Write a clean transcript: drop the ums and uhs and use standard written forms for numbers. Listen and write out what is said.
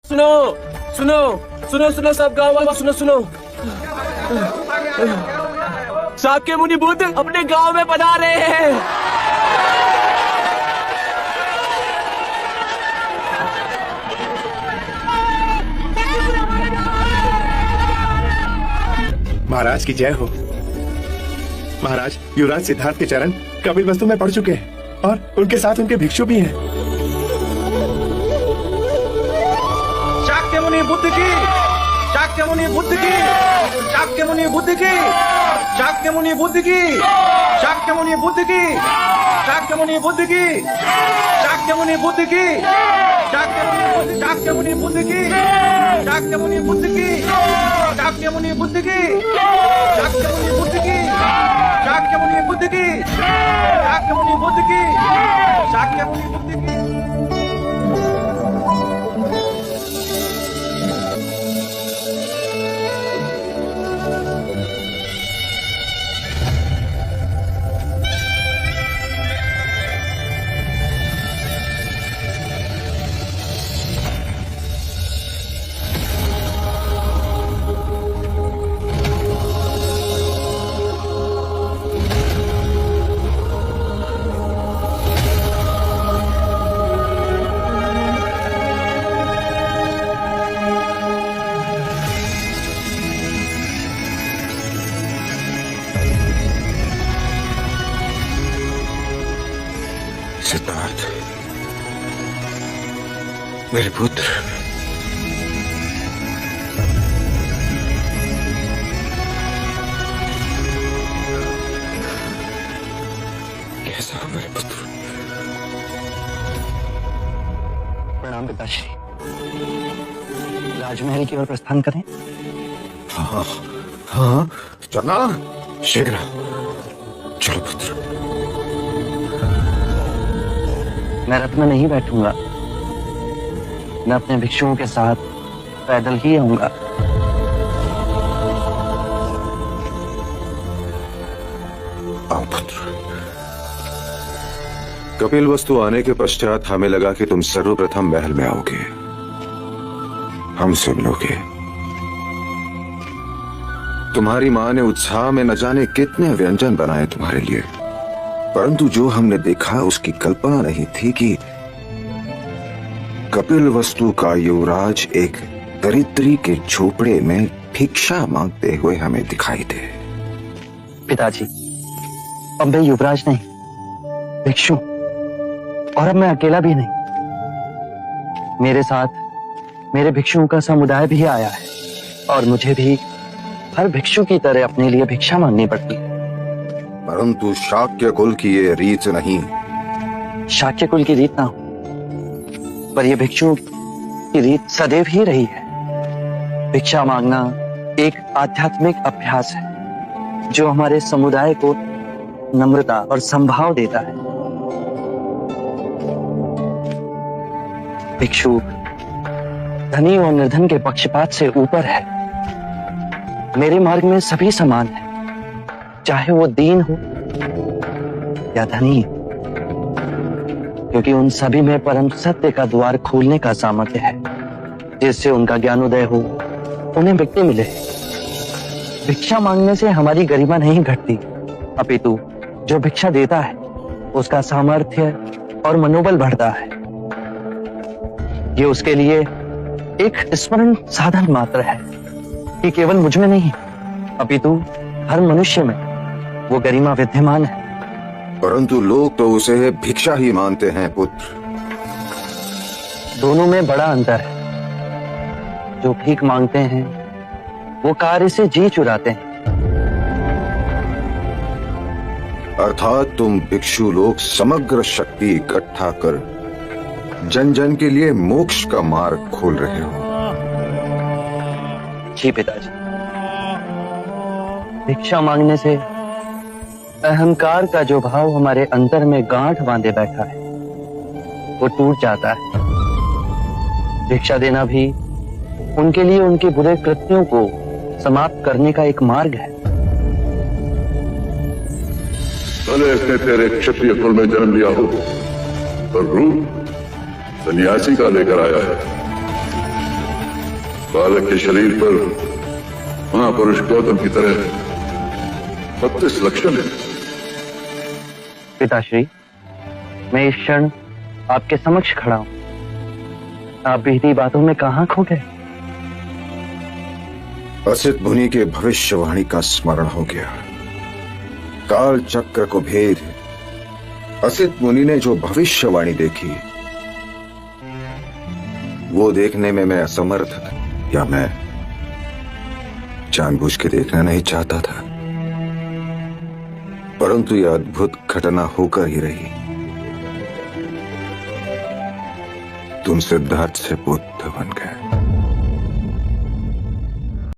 सुनो सुनो सुनो सुनो सब गाँव वालों सुनो सुनो। शाक्य मुनि बुद्ध अपने गांव में बना रहे हैं। महाराज की जय हो। महाराज, युवराज सिद्धार्थ के चरण कपिल वस्तु में पड़ चुके हैं और उनके साथ उनके भिक्षु भी हैं। शाक्य मुनि बुद्ध की, शाक्य मुनि बुद्ध की, शाक्य मुनि बुद्ध की, शाक्य मुनि बुद्ध की, शाक्य मुनि बुद्ध की, शाक्य मुनि बुद्ध की, शाक्य मुनि बुद्ध की, शाक्य मुनि बुद्ध की, शाक्य मुनि बुद्ध की, शाक्य मुनि बुद्ध की, शाक्य मुनि बुद्ध की, शाक्य मुनि बुद्ध की, शाक्य मुनि बुद्ध की, शाक्य मुनि बुद्ध की। सिद्धार्थ, मेरे पुत्र, कैसा हो मेरे पुत्र? प्रणाम पिताश्री। राजमहल की ओर प्रस्थान करें? हाँ हाँ, चलना शीघ्र। चलो पुत्र। मैं रथ में नहीं बैठूंगा, मैं अपने भिक्षुओं के साथ पैदल ही आऊंगा। आओ पुत्र। कपिल वस्तु आने के पश्चात हमें लगा कि तुम सर्वप्रथम महल में आओगे, हमसे मिलोगे। तुम्हारी मां ने उत्साह में न जाने कितने व्यंजन बनाए तुम्हारे लिए, परंतु जो हमने देखा उसकी कल्पना नहीं थी कि कपिल वस्तु का युवराज एक दरिद्री के झोपड़े में भिक्षा मांगते हुए हमें दिखाई दे। पिताजी, अब मैं युवराज नहीं, भिक्षु, और अब मैं अकेला भी नहीं। मेरे साथ मेरे भिक्षुओं का समुदाय भी आया है और मुझे भी हर भिक्षु की तरह अपने लिए भिक्षा मांगनी पड़ती है। परंतु शाक्य कुल की ये रीत नहीं। शाक्य कुल की रीत ना हो, पर यह भिक्षुओं की रीत सदैव ही रही है। भिक्षा मांगना एक आध्यात्मिक अभ्यास है जो हमारे समुदाय को नम्रता और संभाव देता है। भिक्षु धनी और निर्धन के पक्षपात से ऊपर है। मेरे मार्ग में सभी समान है, चाहे वो दीन हो या धनी, क्योंकि उन सभी में परम सत्य का द्वार खोलने का सामर्थ्य है, जिससे उनका ज्ञानोदय हो, उन्हें मुक्ति मिले। भिक्षा मांगने से हमारी गरिमा नहीं घटती, अपितु जो भिक्षा देता है उसका सामर्थ्य और मनोबल बढ़ता है। ये उसके लिए एक स्मरण साधन मात्र है कि केवल मुझ में नहीं, अपितु हर मनुष्य में वो गरिमा विद्यमान है। परंतु लोग तो उसे भिक्षा ही मानते हैं पुत्र। दोनों में बड़ा अंतर है। जो भीख मांगते हैं वो कार्य से जी चुराते हैं। अर्थात तुम भिक्षु लोग समग्र शक्ति इकट्ठा कर जन जन के लिए मोक्ष का मार्ग खोल रहे हो। जी पिताजी, भिक्षा मांगने से अहंकार का जो भाव हमारे अंतर में गांठ बांधे बैठा है वो टूट जाता है। भिक्षा देना भी उनके लिए उनके बुरे कृत्यों को समाप्त करने का एक मार्ग है। भले इसने तेरे क्षत्रिय कुल में जन्म लिया हो, पर रूप सन्यासी का लेकर आया है। बालक के शरीर पर महापुरुष गौतम की तरह 32 लक्षण है। पिताश्री, मैं इस क्षण आपके समक्ष खड़ा हूं। आप बीती बातों में कहां खो गए? असित मुनि के भविष्यवाणी का स्मरण हो गया। काल चक्र को भेद असित मुनि ने जो भविष्यवाणी देखी, वो देखने में मैं असमर्थ था, या मैं जानबूझ के देखना नहीं चाहता था, परंतु यह अद्भुत घटना होकर ही रही। तुम सिद्धार्थ से पुत्र बन गए।